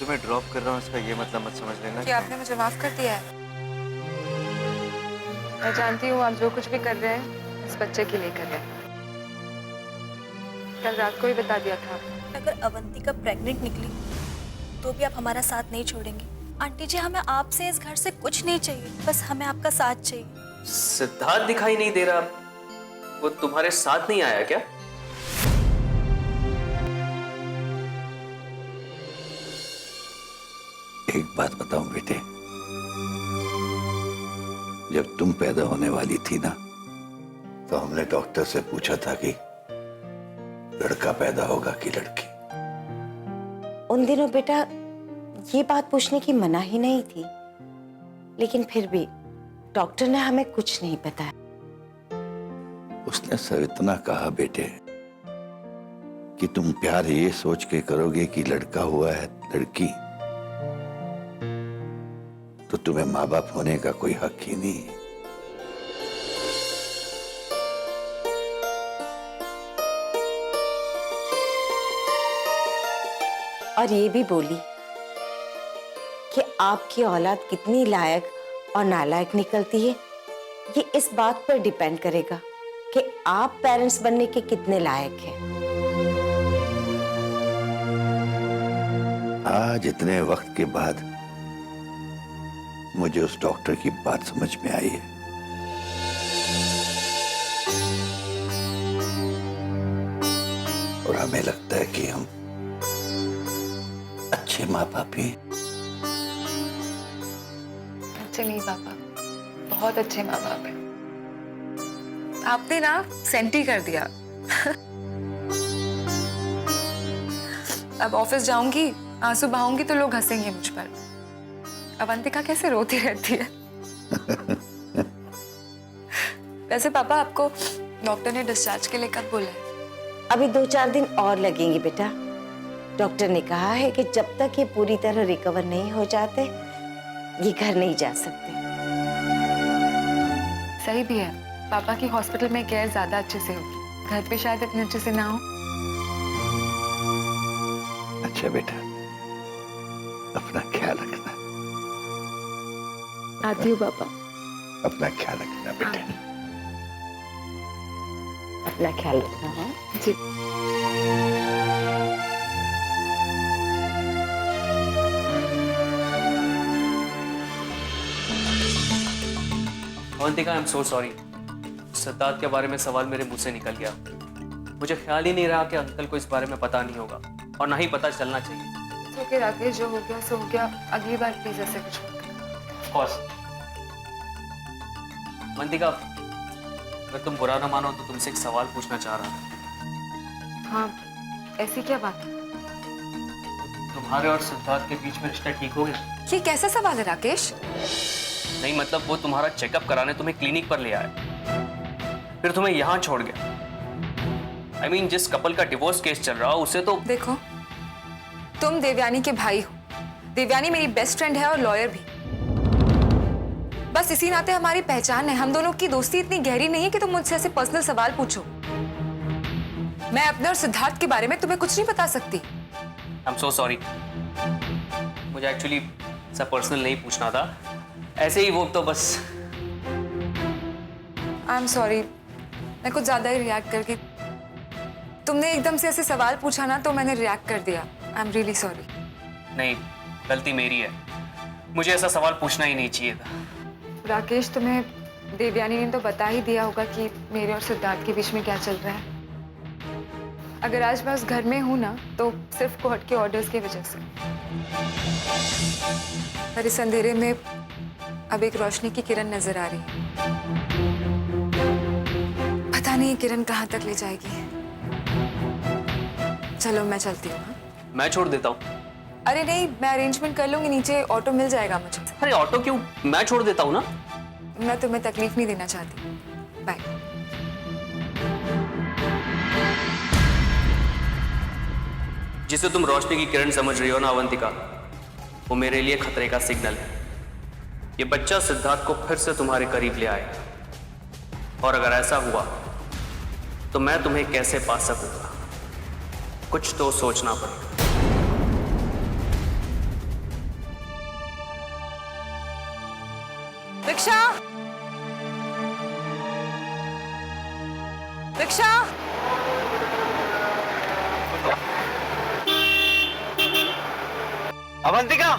तुम्हें ड्रॉप कर रहा हूँ इसका ये मतलब मत समझ लेना कि आपने मुझे माफ कर दिया है। मैं जानती हूँ आप जो कुछ भी कर रहे हैं इस बच्चे के लिए कर रहे हैं। कल रात को ही बता दिया था आपने। अगर अवंतिका प्रेग्नेंट निकली तो भी आप हमारा साथ नहीं छोड़ेंगे। आंटी जी, हमें आपसे इस घर से कुछ नहीं चाहिए, बस हमें आपका साथ चाहिए। सिद्धार्थ दिखाई नहीं दे रहा, वो तुम्हारे साथ नहीं आया क्या? एक बात बताऊं बेटे, जब तुम पैदा होने वाली थी ना, तो हमने डॉक्टर से पूछा था कि लड़का पैदा होगा कि लड़की। उन दिनों बेटा ये बात पूछने की मना ही नहीं थी, लेकिन फिर भी डॉक्टर ने हमें कुछ नहीं बताया। उसने सिर्फ इतना कहा बेटे कि तुम प्यार ये सोच के करोगे कि लड़का हुआ है लड़की, तो तुम्हें माँ बाप होने का कोई हक ही नहीं है। और ये भी बोली कि आपकी औलाद कितनी लायक और नालायक निकलती है, ये इस बात पर डिपेंड करेगा कि आप पेरेंट्स बनने के कितने लायक हैं। आज इतने वक्त के बाद मुझे उस डॉक्टर की बात समझ में आई है। और हमें लगता है कि हम अच्छे माँ बाप ही। अच्छे नहीं पापा, बहुत अच्छे माँ बाप हैं। आपने ना सेंटी कर दिया। अब ऑफिस जाऊंगी, आंसू बहाऊंगी तो लोग हंसेंगे मुझ पर। अवंतिका कैसे रोती रहती है। वैसे पापा आपको डॉक्टर ने डिस्चार्ज के लिए कब बोला है? अभी 2-4 दिन और लगेंगे बेटा। डॉक्टर ने कहा है कि जब तक ये पूरी तरह रिकवर नहीं हो जाते ये घर नहीं जा सकते। सही भी है, पापा की हॉस्पिटल में केयर ज्यादा अच्छे से होगी, घर पे शायद इतने अच्छे से ना हो। अच्छा बेटा, अपना ख्याल रखना। आती हूँ पापा। अपना ख्याल रखना बेटा। अपना ख्याल रखना है जी। Avantika, I am so sorry. Siddharth के बारे में सवाल मेरे मुंह से निकल गया। मुझे ख्याल ही नहीं रहा कि अंकल को इस बारे में पता नहीं होगा और ना ही पता चलना चाहिए। तो कि राकेश, जो हो गया सो हो गया, अगली बार प्लीज ऐसे कुछ मत करना। Of course। अवंतिका, अगर तुम बुरा ना मानो तो तुमसे एक सवाल पूछना चाह रहा था। हाँ, ऐसी क्या बात है? तुम्हारे और सिद्धार्थ के बीच में रिश्ता ठीक हो गया? ये कैसा सवाल है राकेश? नहीं मतलब वो तुम्हारा चेकअप कराने तुम्हें क्लिनिक पर ले आया, फिर तुम्हें यहाँ छोड़ गया। I mean, जिस कपल का डिवोर्स केस चल रहा उसे तो। देखो, तुम देवयानी के भाई हो, देवयानी मेरी बेस्ट फ्रेंड है और लॉयर भी। बस इसी नाते हमारी पहचान है। हम दोनों की दोस्ती इतनी गहरी नहीं है कि तुम मुझसे ऐसे पर्सनल सवाल पूछो। मैं अपने और सिद्धार्थ के बारे में तुम्हें कुछ नहीं बता सकती। आई एम सो सॉरी, मुझे एक्चुअली सब पर्सनल नहीं पूछना था, ऐसे ही वो तो बस। आई एम सॉरी, मैं कुछ ज्यादा ही रिएक्ट करके, तुमने एकदम से ऐसे सवाल पूछा ना तो मैंने रिएक्ट कर दिया। I am really sorry. नहीं, गलती मेरी है, मुझे ऐसा सवाल पूछना ही नहीं चाहिए था। राकेश, तुम्हें देवयानी ने तो बता ही दिया होगा कि मेरे और सिद्धार्थ के बीच में क्या चल रहा है। अगर आज मैं उस घर में हूं ना तो सिर्फ कोर्ट के ऑर्डर्स की वजह से। पर इस अंधेरे में अब एक रोशनी की किरण नजर आ रही है। पता नहीं किरण कहाँ तक ले जाएगी। चलो मैं चलती हूँ। मैं छोड़ देता हूँ। अरे नहीं, मैं अरेंजमेंट कर लूंगी, नीचे ऑटो मिल जाएगा मुझे। अरे ऑटो क्यों, मैं छोड़ देता हूँ ना। मैं तुम्हें तकलीफ नहीं देना चाहती। बाय। जिसे तुम रोशनी की किरण समझ रही हो ना अवंतिका, वो मेरे लिए खतरे का सिग्नल है। ये बच्चा सिद्धार्थ को फिर से तुम्हारे करीब ले आए, और अगर ऐसा हुआ तो मैं तुम्हें कैसे पा सकूंगा, कुछ तो सोचना पड़ेगा। Rickshaw, rickshaw. अवंतिका,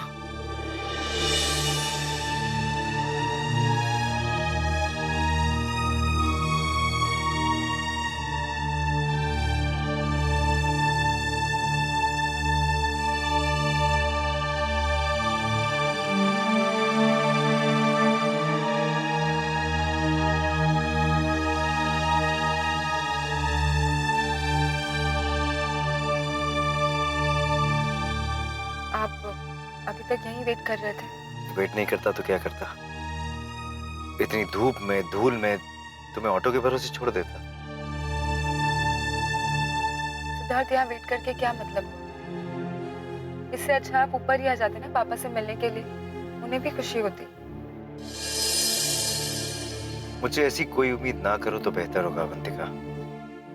आप अभी तक यहीं वेट कर रहे थे? वेट नहीं करता तो क्या करता? इतनी धूप में, धूल में तुम्हें ऑटो के भरोसे छोड़ देता। सिद्धार्थ, यहाँ वेट करके क्या मतलब हुआ? इससे अच्छा आप ऊपर ही आ जाते ना पापा से मिलने के लिए, उन्हें भी खुशी होती। मुझे ऐसी कोई उम्मीद ना करो तो बेहतर होगा अवंतिका।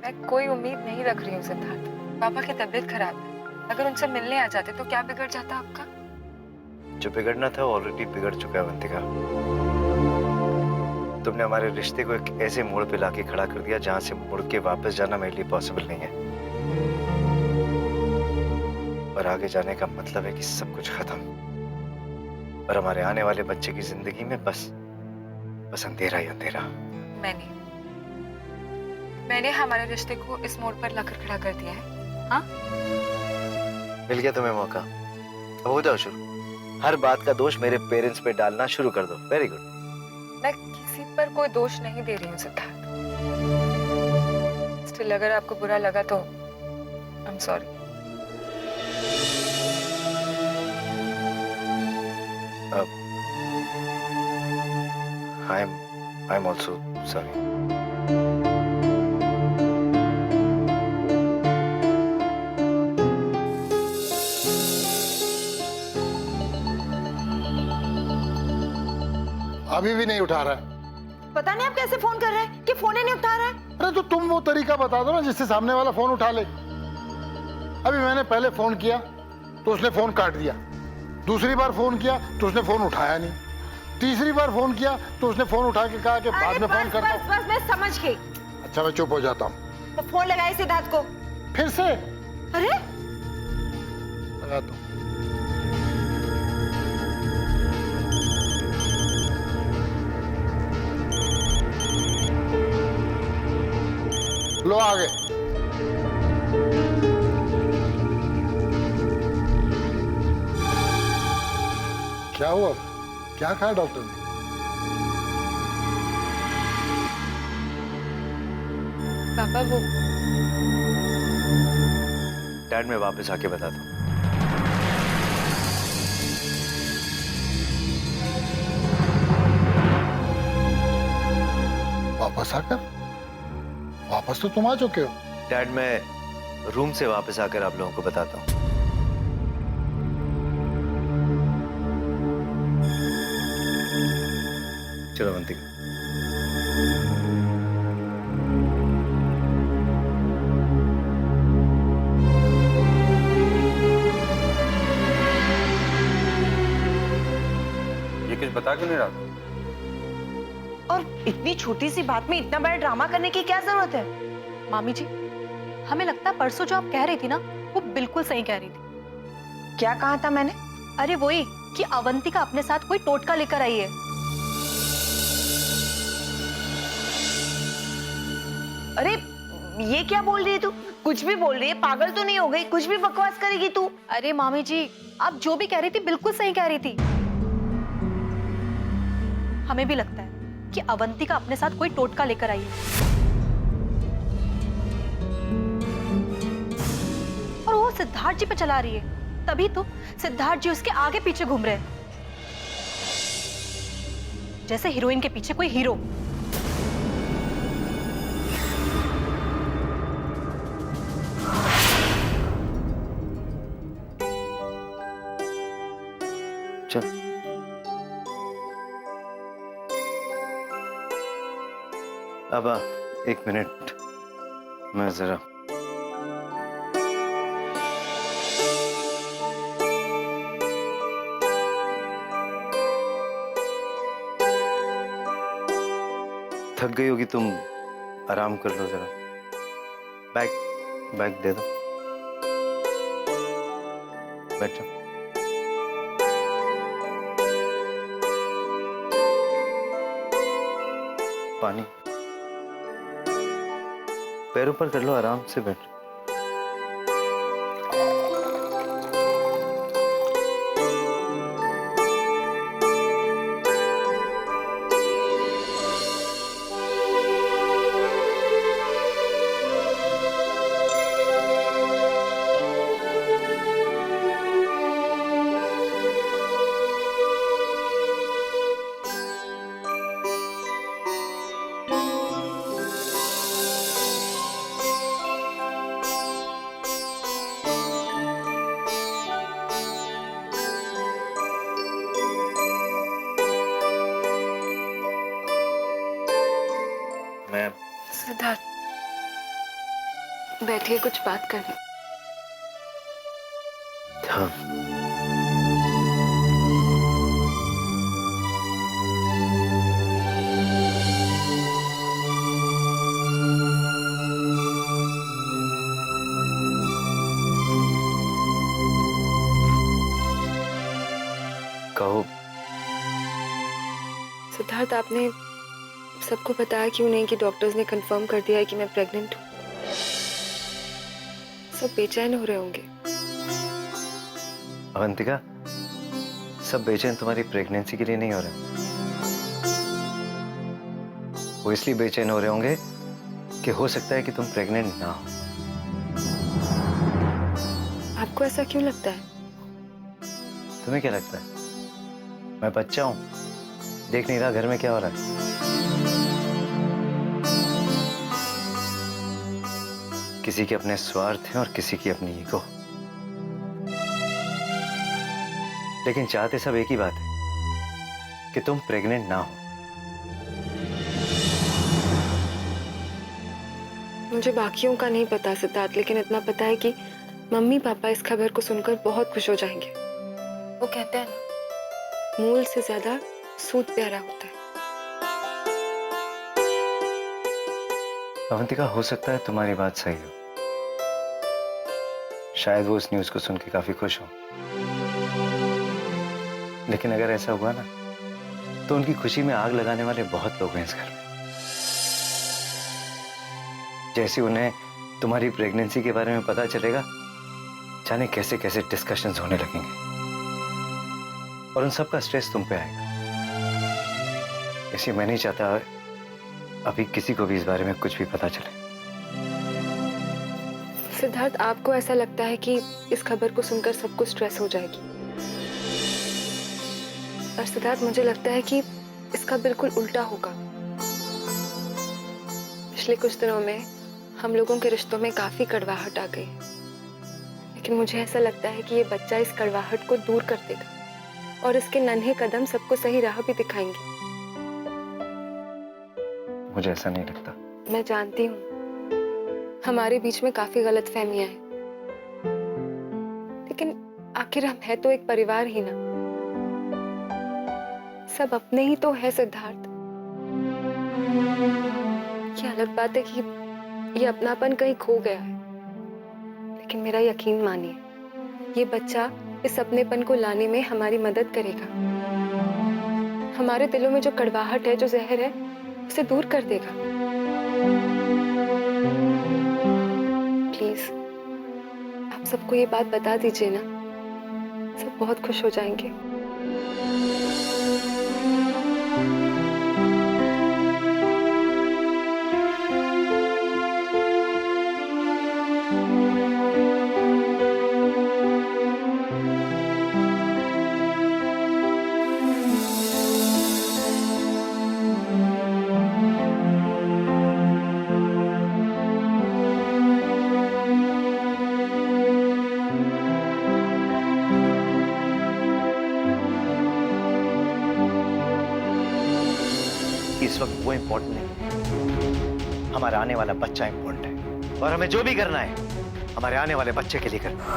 मैं कोई उम्मीद नहीं रख रही हूँ सिद्धार्थ। पापा की तबीयत खराब है, अगर उनसे मिलने आ जाते तो क्या बिगड़ जाता आपका? जो बिगड़ना था ऑलरेडी बिगड़ चुका है अवंतिका। तुमने हमारे रिश्ते को एक ऐसे मोड़ पे लाके खड़ा कर दिया जहां से मुड़ के वापस जाना मेरे लिए पॉसिबल नहीं है। और आगे जाने का मतलब है कि सब कुछ खत्म और हमारे आने वाले बच्चे की जिंदगी में बस अंधेरा ही अंधेरा। मैंने हमारे रिश्ते को इस मोड़ पर लाकर खड़ा कर दिया है। हाँ, मिल गया तुम्हें मौका, अब हो जाओ शुरू। हर बात का दोष मेरे पेरेंट्स पे डालना शुरू कर दो। Very good. मैं किसी पर कोई दोष नहीं दे रही हूँ सिद्धार्थ। स्टिल अगर आपको बुरा लगा तो I am sorry. I am also sorry. अभी भी नहीं उठा रहा है। पता नहीं आप कैसे फोन कर रहे हैं कि फोन ही नहीं उठा रहा है। अरे तो तुम वो तरीका बता दो ना जिससे सामने वाला फोन उठा ले। अभी मैंने पहले फोन किया तो उसने फोन काट दिया, दूसरी बार फोन किया तो उसने फोन उठाया नहीं, तीसरी बार फोन किया तो उसने फोन उठा के कहा कि बाद में फोन करता हूं। बस मैं समझ गई। अच्छा मैं चुप हो जाता हूँ। तो फोन लगाए सिद्धार्थ को। फिर से अरे लगाता हूँ। लो आ गए। क्या हुआ? क्या कहा डॉक्टर ने? पापा वो डैड मैं वापस आके बताता हूँ। वापस आकर? वापस तो तुम आ चुके हो। डैड मैं रूम से वापस आकर आप लोगों को बताता हूँ। चलो अवंतिका। ये कुछ बता क्यों नहीं रहा? और इतनी छोटी सी बात में इतना बड़ा ड्रामा करने की क्या जरूरत है? मामी जी, हमें लगता है परसों जो आप कह रही थी ना, वो बिल्कुल सही कह रही थी। क्या कहा था मैंने? अरे वही कि अवंतिका अपने साथ कोई टोटका लेकर आई है। अरे ये क्या बोल रही है तू? कुछ भी बोल रही है, पागल तो नहीं हो गई? कुछ भी बकवास करेगी तू। अरे मामी जी, आप जो भी कह रही थी बिल्कुल सही कह रही थी। हमें भी लगता है कि अवंतिका अपने साथ कोई टोटका लेकर आई है और वो सिद्धार्थ जी पे चला रही है। तभी तो सिद्धार्थ जी उसके आगे पीछे घूम रहे हैं, जैसे हीरोइन के पीछे कोई हीरो। चल अब एक मिनट, मैं जरा थक गई होगी तुम, आराम कर लो जरा। बैग दे दो, बैठो। पानी पैर ऊपर कर लो, आराम से बैठो। मैं सिद्धार्थ, बैठिए, कुछ बात करनी। हाँ, कहो। सिद्धार्थ, आपने सबको बताया क्यों नहीं कि डॉक्टर्स ने कंफर्म कर दिया है कि मैं प्रेग्नेंट हूँ? सब बेचैन हो रहे होंगे। अवंतिका, सब बेचैन तुम्हारी प्रेगनेंसी के लिए नहीं हो रहे। वो इसलिए बेचैन हो रहे होंगे कि हो सकता है कि तुम प्रेग्नेंट ना हो। आपको ऐसा क्यों लगता है? तुम्हें क्या लगता है? मैं बच्चा हूं, देख नहीं रहा घर में क्या हो रहा है? किसी के अपने स्वार्थ हैं और किसी की अपनी ईगो। लेकिन चाहते सब एक ही बात है कि तुम प्रेग्नेंट ना हो। मुझे बाकियों का नहीं पता सिद्धार्थ, लेकिन इतना पता है कि मम्मी पापा इस खबर को सुनकर बहुत खुश हो जाएंगे। वो कहते हैं ना, मूल से ज्यादा सूद प्यारा होता है। अवंतिका, हो सकता है तुम्हारी बात सही हो। शायद वो इस न्यूज़ को सुन के काफी खुश हो। लेकिन अगर ऐसा हुआ ना, तो उनकी खुशी में आग लगाने वाले बहुत लोग हैं इस घर में। जैसे उन्हें तुम्हारी प्रेगनेंसी के बारे में पता चलेगा, जाने कैसे कैसे डिस्कशंस होने लगेंगे और उन सब का स्ट्रेस तुम पे आएगा। इसलिए मैं नहीं चाहता अभी किसी को भी इस बारे में कुछ भी पता चले। सिद्धार्थ, आपको ऐसा लगता है कि इस खबर को सुनकर सबको स्ट्रेस हो जाएगी, और सिद्धार्थ मुझे लगता है कि इसका बिल्कुल उल्टा होगा। पिछले कुछ दिनों में हम लोगों के रिश्तों में काफी कड़वाहट आ गई, लेकिन मुझे ऐसा लगता है कि ये बच्चा इस कड़वाहट को दूर कर देगा और इसके नन्हे कदम सबको सही राह भी दिखाएंगे। मुझे ऐसा नहीं लगता। मैं जानती हूँ हमारे बीच में काफी गलतफहमियां हैं, लेकिन आखिर हम है तो एक परिवार ही ना। सब अपने ही तो है सिद्धार्थ। ये अलग बात है कि ये अपनापन कहीं खो गया है, लेकिन मेरा यकीन मानिए, ये बच्चा इस अपनेपन को लाने में हमारी मदद करेगा। हमारे दिलों में जो कड़वाहट है, जो जहर है, उसे दूर कर देगा। प्लीज आप सबको ये बात बता दीजिए ना, सब बहुत खुश हो जाएंगे। इस वक्त वो इम्पोर्टेंट नहीं, हमारा आने वाला बच्चा इम्पोर्टेंट है, और हमें जो भी करना है हमारे आने वाले बच्चे के लिए करना है।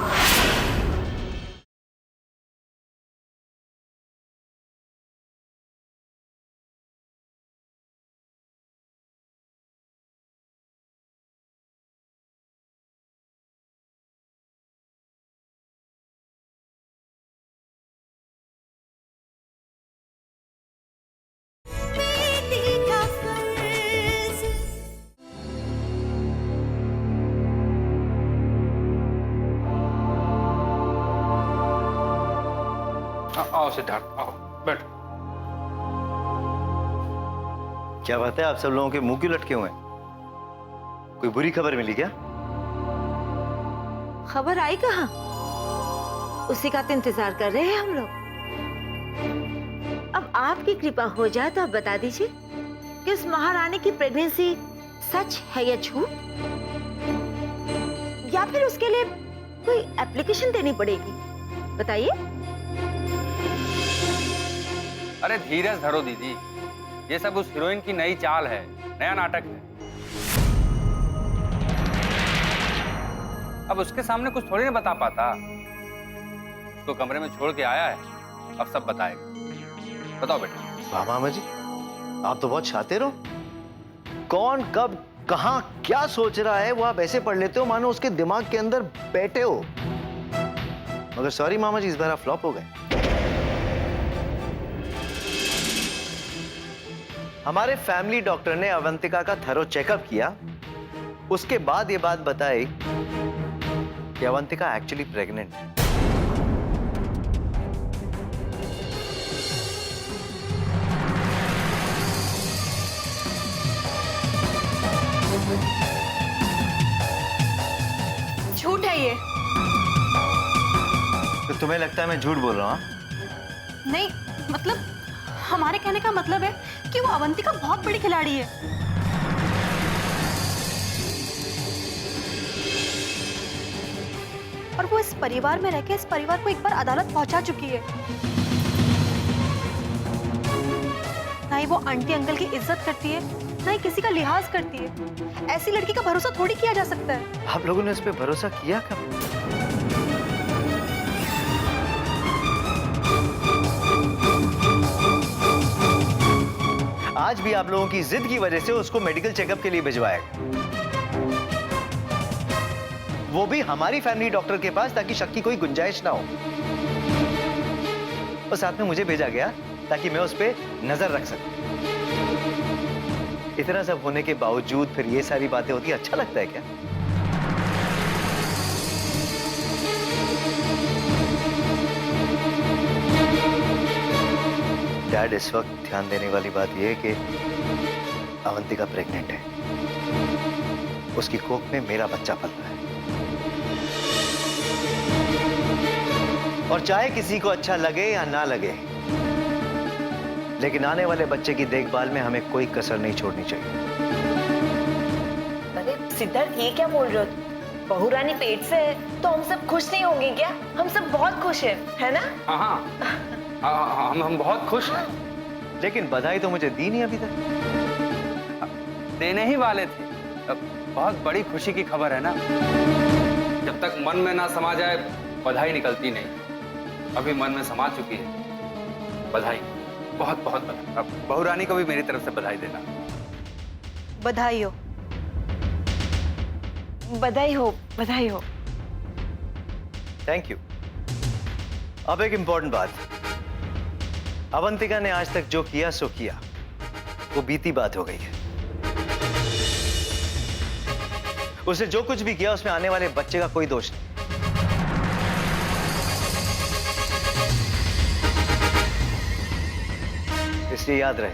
आओ सिद्धार्थ, आओ बैठो। क्या बात है, आप सब लोगों के मुंह क्यों लटके हुए हैं? कोई बुरी खबर मिली क्या? खबर आई कहाँ? उसी का तो इंतजार कर रहे हैं हम लोग। अब आपकी कृपा हो जाए तो आप बता दीजिए कि उस महारानी की प्रेगनेंसी सच है या झूठ, या फिर उसके लिए कोई एप्लीकेशन देनी पड़ेगी? बताइए। अरे धीरज धरो दीदी, ये सब उस हीरोइन की नई चाल है, नया नाटक है। अब उसके सामने कुछ थोड़ी ना बता पाता। उसको कमरे में छोड़ के आया है, अब सब बताएगा। बताओ बेटा। वाह मामा जी, आप तो बहुत शातिर हो। कौन कब कहां क्या सोच रहा है वो आप ऐसे पढ़ लेते हो मानो उसके दिमाग के अंदर बैठे हो। मगर सॉरी मामा जी, इस बार आप फ्लॉप हो गए। हमारे फैमिली डॉक्टर ने अवंतिका का थरो चेकअप किया, उसके बाद ये बात बताई कि अवंतिका एक्चुअली प्रेग्नेंट है। झूठ है ये। तो तुम्हें लगता है मैं झूठ बोल रहा हूं? नहीं, मतलब हमारे कहने का मतलब है कि वो अवंतिका बहुत बड़ी खिलाड़ी है। और वो इस परिवार में रहकर इस परिवार को एक बार अदालत पहुंचा चुकी है। ना ही वो आंटी अंकल की इज्जत करती है, ना ही किसी का लिहाज करती है। ऐसी लड़की का भरोसा थोड़ी किया जा सकता है। आप लोगों ने उस पर भरोसा किया कब? आज भी आप लोगों की जिद की वजह से उसको मेडिकल चेकअप के लिए भिजवाया, वो भी हमारी फैमिली डॉक्टर के पास, ताकि शक की कोई गुंजाइश ना हो। और साथ में मुझे भेजा गया ताकि मैं उस पर नजर रख सकूं। इतना सब होने के बावजूद फिर ये सारी बातें होती, अच्छा लगता है क्या? डैड, इस वक्त ध्यान देने वाली बात यह है कि अवंतिका प्रेग्नेंट है। उसकी कोख में मेरा बच्चा पल रहा है। और चाहे किसी को अच्छा लगे या ना लगे, लेकिन आने वाले बच्चे की देखभाल में हमें कोई कसर नहीं छोड़नी चाहिए। अरे सिद्धार्थ, ये क्या बोल रहे हो? बहू रानी पेट से है तो हम सब खुश नहीं होंगे क्या? हम सब बहुत खुश हैं, है ना? हाँ, हम बहुत खुश हैं। लेकिन बधाई तो मुझे दी नहीं अभी तक। देने ही वाले थे। बहुत बड़ी खुशी की खबर है ना। जब तक मन में ना समा जाए बधाई निकलती नहीं। अभी मन में समा चुकी है। बधाई, बहुत बहुत बधाई। बहू रानी को भी मेरी तरफ से बधाई देना। बधाई हो। बधाई हो, बधाई हो। Thank you. अब एक इंपॉर्टेंट बात, अवंतिका ने आज तक जो किया सो किया, वो बीती बात हो गई है। उसने जो कुछ भी किया उसमें आने वाले बच्चे का कोई दोष नहीं। इसलिए याद रहे,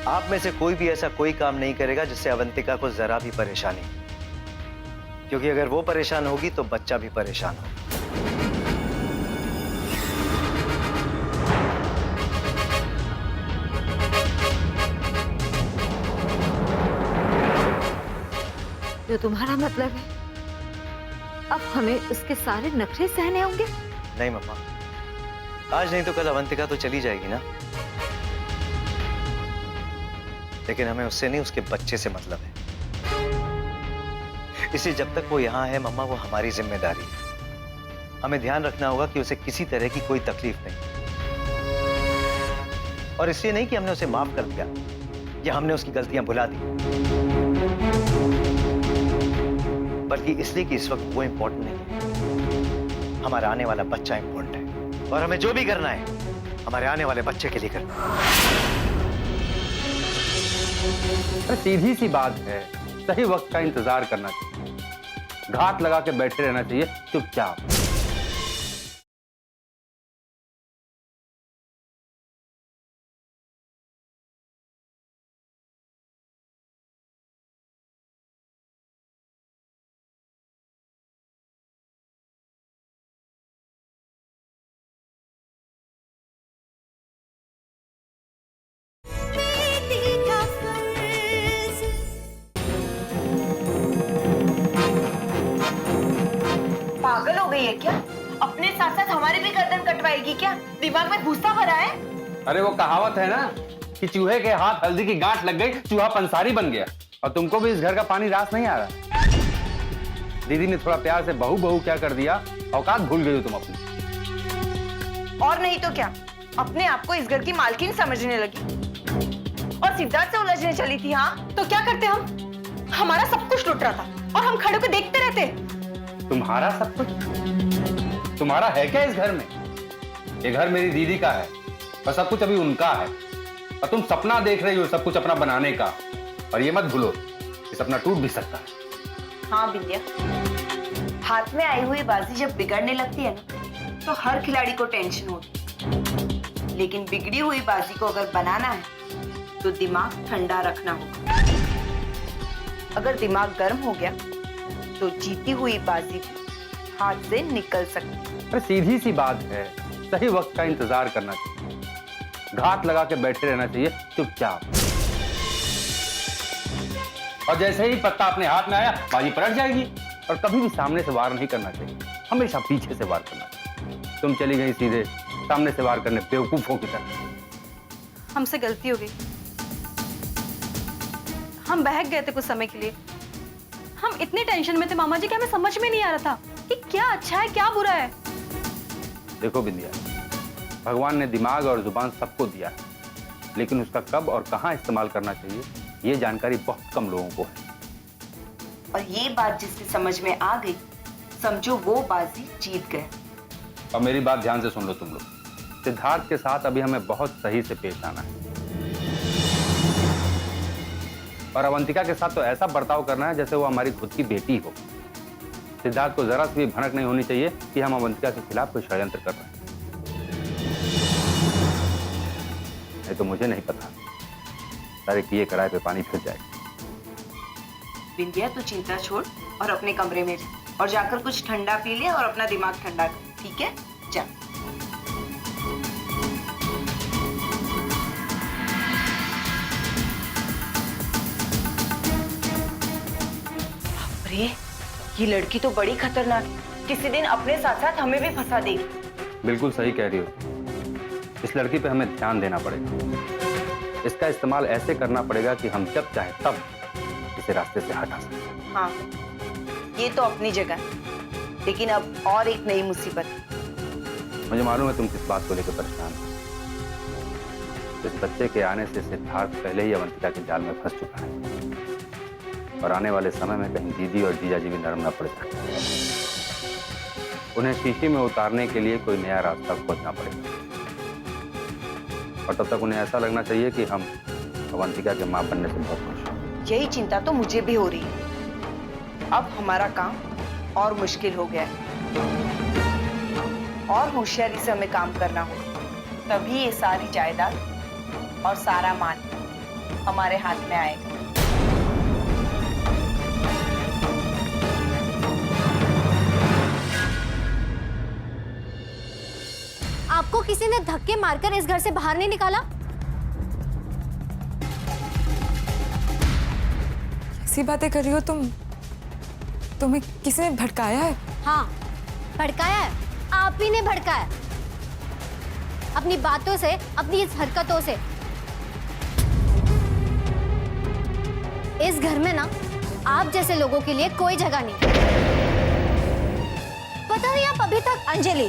आप में से कोई भी ऐसा कोई काम नहीं करेगा जिससे अवंतिका को जरा भी परेशानी, क्योंकि अगर वो परेशान होगी तो बच्चा भी परेशान होगा। जो तुम्हारा मतलब है अब हमें उसके सारे नखरे सहने होंगे? नहीं मम्मा, आज नहीं तो कल अवंतिका तो चली जाएगी ना। लेकिन हमें उससे नहीं, उसके बच्चे से मतलब है। इसलिए जब तक वो यहाँ है मम्मा, वो हमारी जिम्मेदारी है। हमें ध्यान रखना होगा कि उसे किसी तरह की कोई तकलीफ नहीं। और इसलिए नहीं कि हमने उसे माफ कर दिया या हमने उसकी गलतियां भुला दी, बल्कि इसलिए कि इस वक्त वो इंपॉर्टेंट नहीं है, हमारा आने वाला बच्चा इंपॉर्टेंट है। और हमें जो भी करना है हमारे आने वाले बच्चे के लिए करना है। सीधी सी बात है, सही वक्त का इंतजार करना चाहिए। घात लगा के बैठे रहना चाहिए चुपचाप। पागल हो गई है क्या? अपने साथ साथ हमारे भी गर्दन कटवाएगी क्या? दिमाग में भूसा भरा है? अरे वो कहावत है ना कि चूहे के हाथ हल्दी की गांठ लग गई, चूहा पंसारी बन गया। और तुमको भी इस घर का पानी रास नहीं आ रहा। दीदी ने थोड़ा प्यार से बहू बहू क्या कर दिया, औकात भूल गई हो तुम अपनी। और नहीं तो क्या, अपने आप को इस घर की मालकिन समझने लगी और सिद्धार्थ से उलझने चली थी। हाँ तो क्या करते हम? हमारा सब कुछ लुट रहा था और हम खड़े होकर देखते रहते। तुम्हारा सब कुछ? तुम्हारा है क्या इस घर में? ये घर मेरी दीदी का है और सब कुछ अभी उनका है। और तुम सपना देख रही हो सब कुछ अपना बनाने का। और ये मत भूलो कि सपना टूट भी सकता है। हाँ बिंदिया, हाथ में आई हुई बाजी जब बिगड़ने लगती है ना, तो हर खिलाड़ी को टेंशन होती। लेकिन बिगड़ी हुई बाजी को अगर बनाना है तो दिमाग ठंडा रखना होगा। अगर दिमाग गर्म हो गया तो जीती हुई बाजी हाथ से निकल सकती। अरे सीधी सी बात है, सही वक्त का इंतजार करना चाहिए, घात लगा के बैठे रहना चाहिए चुपचाप। और जैसे ही पत्ता अपने हाथ में आया बाजी पलट जाएगी। और कभी भी सामने से वार नहीं करना चाहिए, हमेशा पीछे से वार करना चाहिए। तुम चली गई सीधे सामने से वार करने बेवकूफों की तरह। हमसे गलती हो गई, हम बहक गए थे कुछ समय के लिए। हम इतनी टेंशन में थे मामा जी कि हमें समझ में नहीं आ रहा था कि क्या अच्छा है क्या बुरा है। देखो बिंदिया, भगवान ने दिमाग और जुबान सबको दिया है, लेकिन उसका कब और कहां इस्तेमाल करना चाहिए ये जानकारी बहुत कम लोगों को है। और ये बात जिसकी समझ में आ गई, समझो वो बाजी जीत गए। और मेरी बात ध्यान से सुन लो तुम लोग, सिद्धार्थ के साथ अभी हमें बहुत सही से पेश आना है। और अवंतिका के साथ तो ऐसा बर्ताव करना है जैसे वो हमारी खुद की बेटी हो। सिद्धार्थ को जरा सी भी भनक नहीं होनी चाहिए कि हम अवंतिका के खिलाफ कोई षड्यंत्र कर रहे हैं। नहीं तो मुझे नहीं पता, सारे किए कराए पे पानी फिर जाए। बिंदिया तू चिंता छोड़ और अपने कमरे में जा और जाकर कुछ ठंडा पी ले और अपना दिमाग ठंडा कर, ठीक है? जा। अरे ये लड़की तो बड़ी खतरनाक है, किसी दिन अपने साथ साथ हमें भी फंसा देगी। बिल्कुल सही कह रही हो, इस लड़की पे हमें ध्यान देना पड़ेगा। इसका इस्तेमाल ऐसे करना पड़ेगा कि हम जब चाहे तब इसे रास्ते से हटा सकें। हाँ, ये तो अपनी जगह है, लेकिन अब और एक नई मुसीबत। मुझे मालूम है तुम किस बात को लेकर परेशान हो। इस बच्चे के आने से सिद्धार्थ पहले ही अवंतिका के जाल में फंस चुका है और आने वाले समय में कहीं दीदी और जीजाजी भी नरम न पड़ जाए। उन्हें शीशी में उतारने के लिए कोई नया रास्ता खोजना पड़ेगा और तब तक उन्हें ऐसा लगना चाहिए कि हम अवंतिका के मां बनने से बहुत खुश हैं। यही चिंता तो मुझे भी हो रही है। अब हमारा काम और मुश्किल हो गया है और होशियारी से हमें काम करना होगा, तभी ये सारी जायदाद और सारा मान हमारे हाथ में आएगा। आपको किसी ने धक्के मारकर इस घर से बाहर नहीं निकाला? ऐसी बातें कर रही हो तुम? तुम्हें किसी ने भड़काया है? हाँ, भड़काया है, आप ही ने भड़काया। अपनी बातों से, अपनी इस हरकतों से। इस घर में ना आप जैसे लोगों के लिए कोई जगह नहीं। पता नहीं आप अभी तक अंजलि